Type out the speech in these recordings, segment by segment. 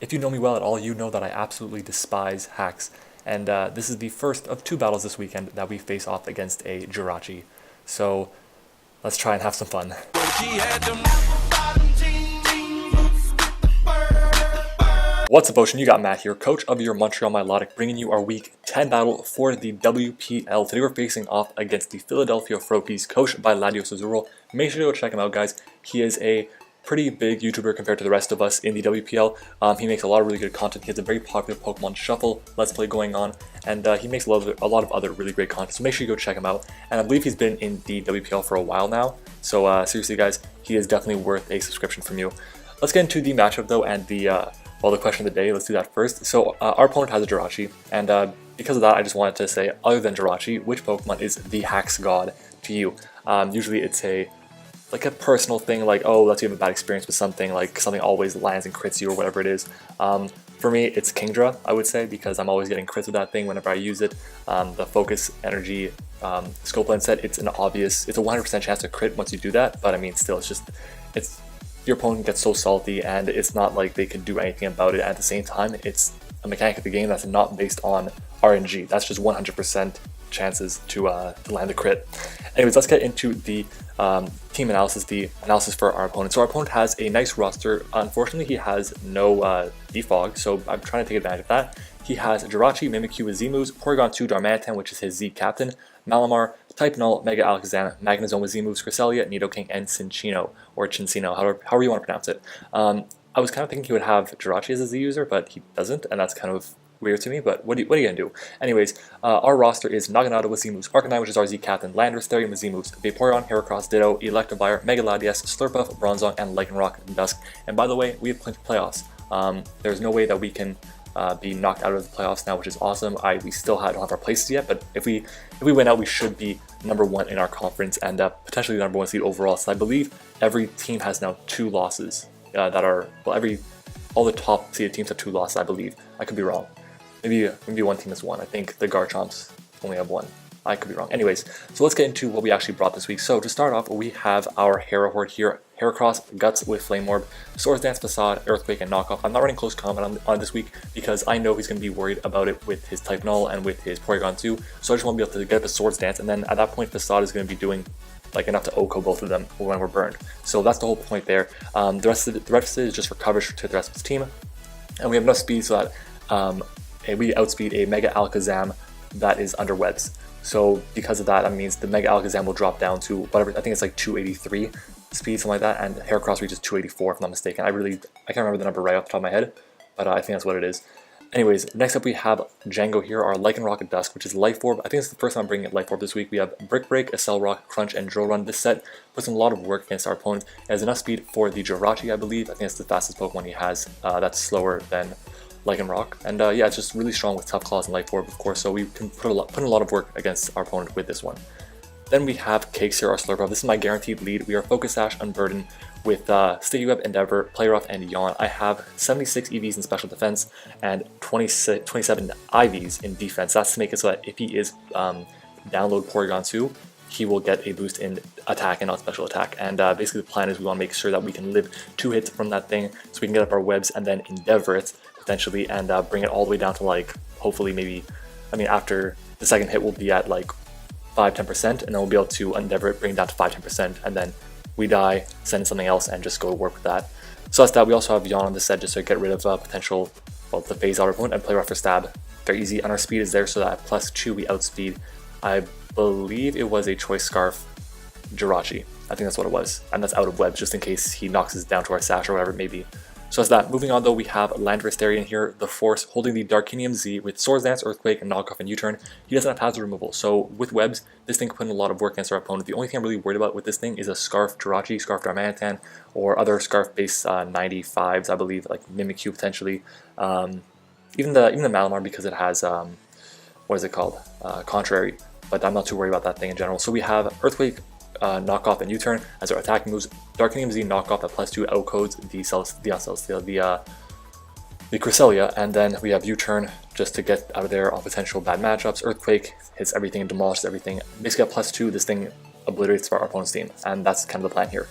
If you know me well at all, you know that I absolutely despise hacks, and this is the first of two battles this weekend that we face off against a Jirachi. So let's try and have some fun. What's up, Ocean? You got Matt here, coach of your Montreal Milotic, bringing you our Week 10 battle for the WPL. Today we're facing off against the Philadelphia Frokies, coached by Landorus-T. Make sure to go check him out, guys. He is a pretty big YouTuber compared to the rest of us in the WPL. He makes a lot of really good content. He has a very popular Pokemon Shuffle Let's Play going on, and he makes a lot of other really great content, so make sure you go check him out. And I believe he's been in the WPL for a while now, so seriously guys, he is definitely worth a subscription from you. Let's get into the matchup though, and the question of the day. Let's do that first. So our opponent has a Jirachi, and because of that, I just wanted to say, other than Jirachi, which Pokemon is the Hacks God to you? Usually it's like a personal thing, like, oh, let's say you have a bad experience with something, like something always lands and crits you or whatever it is. For me, it's Kingdra, I would say, because I'm always getting crits with that thing whenever I use it. The Focus Energy Scope Lens set, it's a 100% chance to crit once you do that, but I mean, still, your opponent gets so salty, and it's not like they can do anything about it. At the same time, it's a mechanic of the game that's not based on RNG. That's just 100% chances to land the crit. Anyways, let's get into the team analysis, the analysis for our opponent. So our opponent has a nice roster. Unfortunately, he has no defog, so I'm trying to take advantage of that. He has Jirachi, Mimikyu with Z-moves, Porygon 2, Darmanitan, which is his Z captain, Malamar, Type Null, Mega Alakazam, Magnezone with Z-moves, Cresselia, Nidoking, and Cinccino, or Cincino, however you want to pronounce it. I was kind of thinking he would have Jirachi as a Z user, but he doesn't, and that's kind of weird to me, but what are you gonna do? Anyways, our roster is Naganado with Z-moves, Arcanine, which is our Z captain, Landorus-T with Z-moves, Vaporeon, Heracross, Ditto, Electivire, Mega Latias, Slurpuff, Bronzong, and Lycanroc Dusk. And by the way, we have clinched playoffs. There's no way that we can be knocked out of the playoffs now, which is awesome. We still don't have our places yet, but if we win out, we should be #1 in our conference and potentially the #1 seed overall. So I believe every team has now 2 losses all the top seeded teams have 2 losses, I believe. I could be wrong. Maybe one team has 1. I think the Garchomps only have 1. I could be wrong. Anyways, so let's get into what we actually brought this week. So to start off, we have our Herahorde here. Heracross, Guts with Flame Orb, Swords Dance, Facade, Earthquake, and Knockoff. I'm not running Close Combat on this week because I know he's going to be worried about it with his Type Null and with his Porygon 2. So I just want to be able to get up a Swords Dance, and then at that point, Facade is going to be doing like enough to OHKO both of them when we're burned. So that's the whole point there. The rest of it is just for coverage to the rest of his team. And we have enough speed so that we outspeed a Mega Alakazam that is under webs. So because of that means the Mega Alakazam will drop down to whatever, I think it's like 283 speed, something like that, and Heracross reaches 284 if I'm not mistaken. I can't remember the number right off the top of my head, but I think that's what it is. Anyways, next up we have Django here, our Lycanroc Dusk, which is Life Orb. I think it's the first time I'm bringing Life Orb this week. We have Brick Break, Accelerock, Crunch, and Drill Run. This set puts in a lot of work against our opponent. It has enough speed for the Jirachi, I believe. I think it's the fastest Pokemon he has. That's slower than Lycanroc. And yeah, it's just really strong with Tough Claws and Life Orb, of course, so we can put in a lot of work against our opponent with this one. Then we have Cakes here, our Slurpuff. This is my guaranteed lead. We are Focus Sash, Unburden, with Sticky Web, Endeavor, Play Rough, and Yawn. I have 76 EVs in Special Defense and 27 IVs in Defense. That's to make it so that if he is download Porygon 2, he will get a boost in attack and not special attack. And basically the plan is we want to make sure that we can live 2 hits from that thing so we can get up our webs and then Endeavor it potentially and bring it all the way down to, like, hopefully maybe, I mean, after the second hit we'll be at like 5-10%, and then we'll be able to Endeavor it, bring it down to 5-10%, and then we die, send something else, and just go work with that. So that's that. We also have Yawn on the set just to get rid of potential, well, the phase out our opponent, and Play Rough for Stab. Very easy, and our speed is there so that at +2 we outspeed, I believe it was a Choice Scarf Jirachi. I think that's what it was, and that's out of webs just in case he knocks us down to our Sash or whatever it may be. So that's that. Moving on though, we have Landorus-T in here, the Force, holding the Darkinium Z with Swords Dance, Earthquake, and Knockoff and U-Turn. He doesn't have hazard removal, so with webs, this thing can put in a lot of work against our opponent. The only thing I'm really worried about with this thing is a Scarf Jirachi, Scarf Darmanitan, or other Scarf-based 95s, I believe, like Mimikyu potentially. Even the Malamar, because it has, what is it called? Contrary, but I'm not too worried about that thing in general. So we have Earthquake, Knockoff, and U-Turn as our attacking moves. Darkinium Z Knockoff at +2 outcodes the Cresselia, and then we have U-Turn just to get out of there on potential bad matchups. Earthquake hits everything and demolishes everything. Basically at +2, this thing obliterates our opponent's team, and that's kind of the plan here.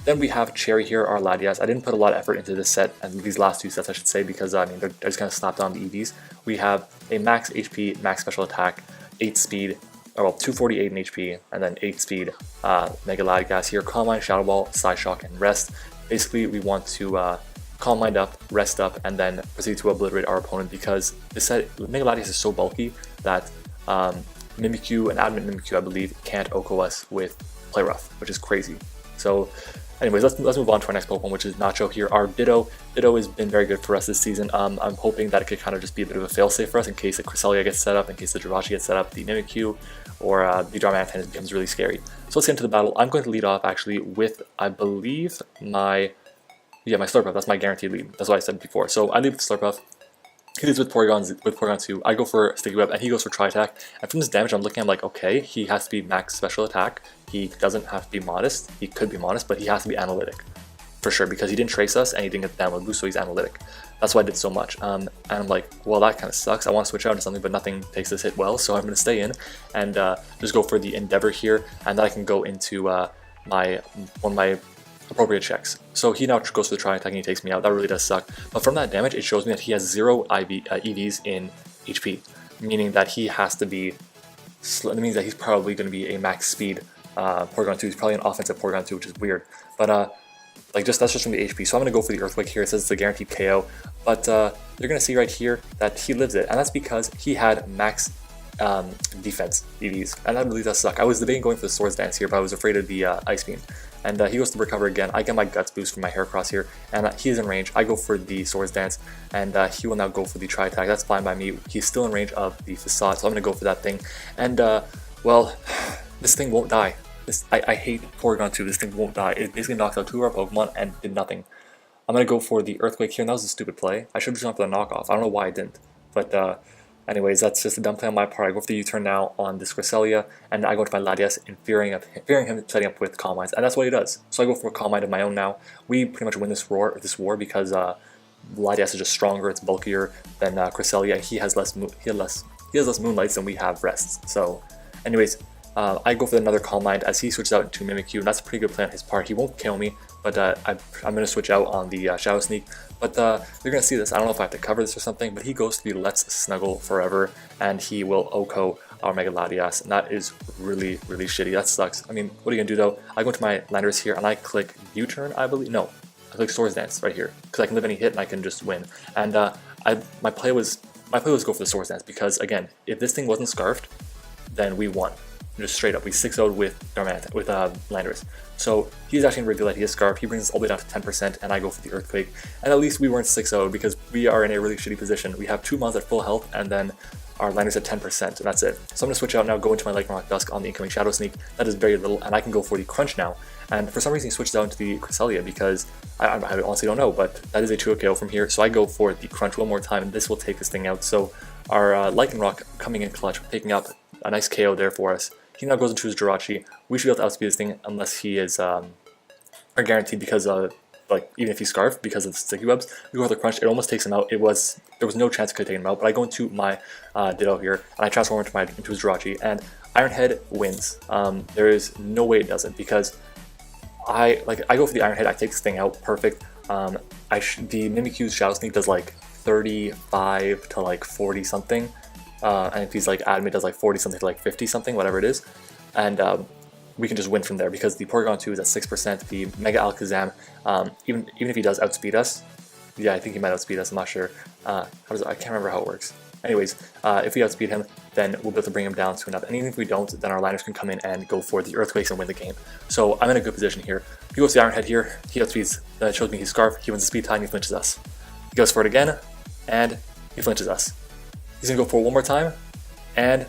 Then we have Cherry here, our Latias. I didn't put a lot of effort into this set, and these last two sets I should say, because I mean they're just kind of slapped on the EVs. We have a max HP, max special attack, 8 speed, or well 248 in HP, and then 8 speed Mega Latias here. Calm Mind, Shadow Ball, Side Shock, and Rest. Basically we want to Calm Mind up, rest up, and then proceed to obliterate our opponent, because this set, Mega Latias is so bulky that Mimikyu and Adamant Mimikyu, I believe, can't OHKO us with Play Rough, which is crazy. So anyways, let's move on to our next Pokemon, which is Nacho here, our Ditto. Ditto has been very good for us this season. I'm hoping that it could kind of just be a bit of a failsafe for us in case the Cresselia gets set up, in case the Jirachi gets set up, the Mimikyu, or the Darmanitan becomes really scary. So let's get into the battle. I'm going to lead off actually with, I believe, my Slurpuff. That's my guaranteed lead. That's what I said before. So I lead with Slurpuff. He leads with Porygon 2. I go for Sticky Web, and he goes for Tri-Attack. And from this damage, I'm looking, I'm like, okay, he has to be max special attack. He doesn't have to be modest. He could be modest, but he has to be analytic. For sure, because he didn't trace us, and he didn't get the download boost, so he's analytic. That's why I did so much. And I'm like, well, that kind of sucks. I want to switch out into something, but nothing takes this hit well, so I'm going to stay in and just go for the Endeavor here, and then I can go into one of my appropriate checks. So he now goes for the Tri-Attack and he takes me out. That really does suck. But from that damage, it shows me that he has 0 EVs in HP, meaning that he has to be. That means that he's probably going to be a max speed Porygon 2. He's probably an offensive Porygon 2, which is weird. But that's just from the HP. So I'm going to go for the Earthquake here. It says it's a guaranteed KO. But you're going to see right here that he lives it, and that's because he had max defense EVs, and that really does suck. I was debating going for the Swords Dance here, but I was afraid of the Ice Beam. And he goes to recover again. I get my Guts boost from my Heracross here, and he is in range. I go for the Swords Dance, and he will now go for the Tri-Attack. That's fine by me. He's still in range of the Facade, so I'm going to go for that thing. And, well, this thing won't die. I hate Porygon 2. This thing won't die. It basically knocks out 2 of our Pokemon and did nothing. I'm going to go for the Earthquake here, and that was a stupid play. I should have just gone for the knockoff. I don't know why I didn't. But, anyways, that's just a dumb play on my part. I go for the U-turn now on this Cresselia, and I go to my Latias and fearing him setting up with Calm Minds, and that's what he does. So I go for a Calm Mind of my own now. We pretty much win this war because Latias is just stronger, it's bulkier than Cresselia. He has less Moonlights than we have Rests. So, anyways, I go for another Calm Mind as he switches out into Mimikyu, and that's a pretty good play on his part. He won't kill me, but I'm going to switch out on the Shadow Sneak. But you're going to see this. I don't know if I have to cover this or something, but he goes to the Let's Snuggle Forever, and he will OHKO our Mega Latias, and that is really, really shitty. That sucks. I mean, what are you going to do, though? I go into my Landorus here, and I click U-turn, I believe. No, I click Swords Dance right here, because I can live any hit, and I can just win. And my play was go for the Swords Dance, because, again, if this thing wasn't Scarfed, then we won. Just straight up, we 6-0'd with Darmanitan, with Landorus. So he's actually going to reveal that he is Scarf. He brings us all the way down to 10%, and I go for the Earthquake. And at least we weren't 6-0, because we are in a really shitty position. We have 2 mons at full health, and then our Landorus at 10%, and that's it. So I'm going to switch out now, go into my Lycanroc Dusk on the incoming Shadow Sneak. That is very little, and I can go for the Crunch now. And for some reason he switched out into the Cresselia, because I honestly don't know, but that is a 2 KO from here. So I go for the Crunch one more time, and this will take this thing out. So our Lycanroc coming in clutch, picking up a nice KO there for us. He now goes into his Jirachi. We should be able to outspeed this thing unless he is guaranteed, because like even if he's Scarf, because of the Sticky Webs. We go for the Crunch. It almost takes him out. There was no chance it could take him out. But I go into my Ditto here, and I transform into his Jirachi, and Iron Head wins. There is no way it doesn't, because I go for the Iron Head. I take this thing out perfect. The Mimikyu's Shadow Sneak does like 35 to like 40 something. And if he's like Adamant, does like 40 something to like 50 something, whatever it is, and we can just win from there, because the Porygon 2 is at 6%. The Mega Alakazam, even if he does outspeed us, yeah, I think he might outspeed us. I'm not sure. I can't remember how it works. Anyways, if we outspeed him, then we'll be able to bring him down to enough. And even if we don't, then our liners can come in and go for the Earthquakes and win the game. So I'm in a good position here. He goes to the Iron Head here. He outspeeds. That shows me he's Scarf. He wins the Speed Tie and he flinches us. He goes for it again, and he flinches us. He's going to go for it one more time, and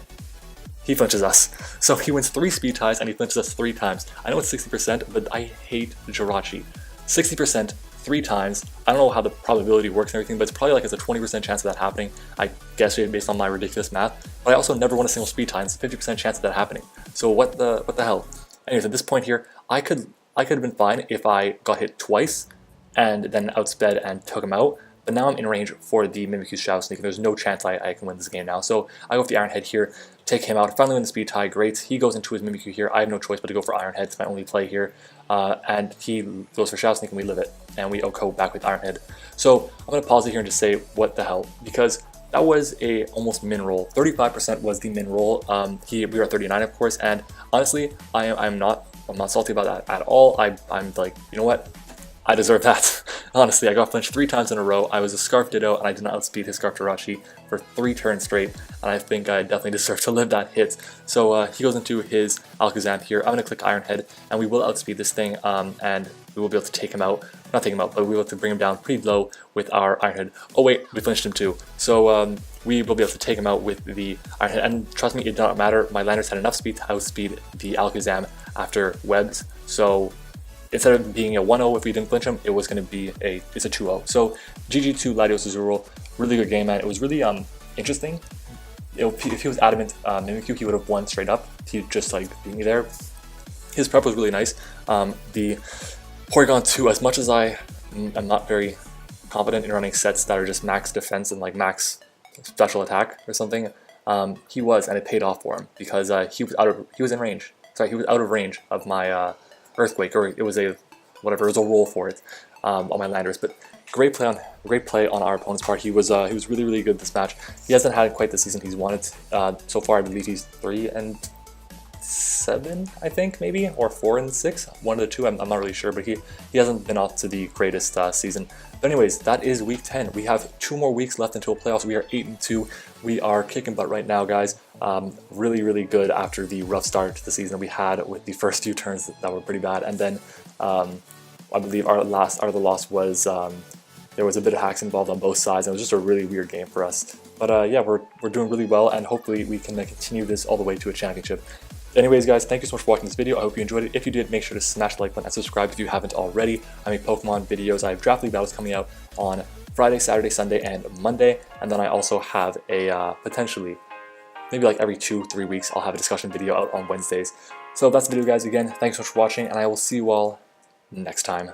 he flinches us. So he wins 3 Speed Ties, and he flinches us 3 times. I know it's 60%, but I hate Jirachi. 60%, 3 times. I don't know how the probability works and everything, but it's probably like it's a 20% chance of that happening. I guess based on my ridiculous math. But I also never won a single Speed Tie, and it's a 50% chance of that happening. So what the hell? Anyways, at this point here, I could have been fine if I got hit twice, and then outsped and took him out. But now I'm in range for the Mimikyu's Shadow Sneak, and there's no chance I can win this game now. So I go with the Iron Head here. take him out. Finally win the speed tie, great. He goes into his Mimikyu here. I have no choice but to go for Iron Head. It's my only play here. And he goes for Shadow Sneak and we live it. And we OHKO back with Iron Head. So I'm going to pause it here and just say what the hell. Because that was a almost min roll. 35% was the min roll. We were at 39 of course. And honestly, I'm not salty about that at all. I'm like, you know what? I deserve that. Honestly, I got flinched 3 times in a row. I was a Scarf Ditto, and I did not outspeed his Scarf Jirachi for 3 turns straight, and I think I definitely deserve to live that hit. So he goes into his Alakazam here. I'm going to click Iron Head, and we will outspeed this thing, and we will be able to take him out. Not take him out, but we will be able to bring him down pretty low with our Iron Head. Oh wait, we flinched him too. So we will be able to take him out with the Iron Head, and trust me, it did not matter. My Landorus had enough speed to outspeed the Alakazam after webs, so instead of being a 1-0 if we didn't flinch him, it was going to be it's a 2-0. So GG to Landorus-T, really good game, man. It was really interesting. If he was adamant Mimikyu, he would have won straight up. He just like beat me there. His prep was really nice. The Porygon 2, as much as I am not very confident in running sets that are just max defense and like max special attack or something, he was, and it paid off for him because he was in range. Sorry, he was out of range of my Earthquake, or it was a roll for it on my Landorus. But great play on our opponent's part. He was really good this match. He hasn't had quite the season he's wanted so far. I believe he's 3-7, I think, maybe, or 4-6, one of the two. I'm not really sure, but he hasn't been off to the greatest season. But anyways, that is week 10. We have 2 more weeks left until playoffs. We are 8-2. We are kicking butt right now, guys. Really good after the rough start to the season we had with the first few turns that were pretty bad, and then I believe our loss was there was a bit of hacks involved on both sides, and it was just a really weird game for us. But yeah, we're doing really well, and hopefully we can continue this all the way to a championship. Anyways, guys, thank you so much for watching this video. I hope you enjoyed it. If you did, make sure to smash the like button and subscribe if you haven't already. I make Pokemon videos. I have Draft League battles coming out on Friday, Saturday, Sunday, and Monday. And then I also have a potentially, maybe like every 2-3 weeks, I'll have a discussion video out on Wednesdays. So that's the video, guys. Again, thanks so much for watching, and I will see you all next time.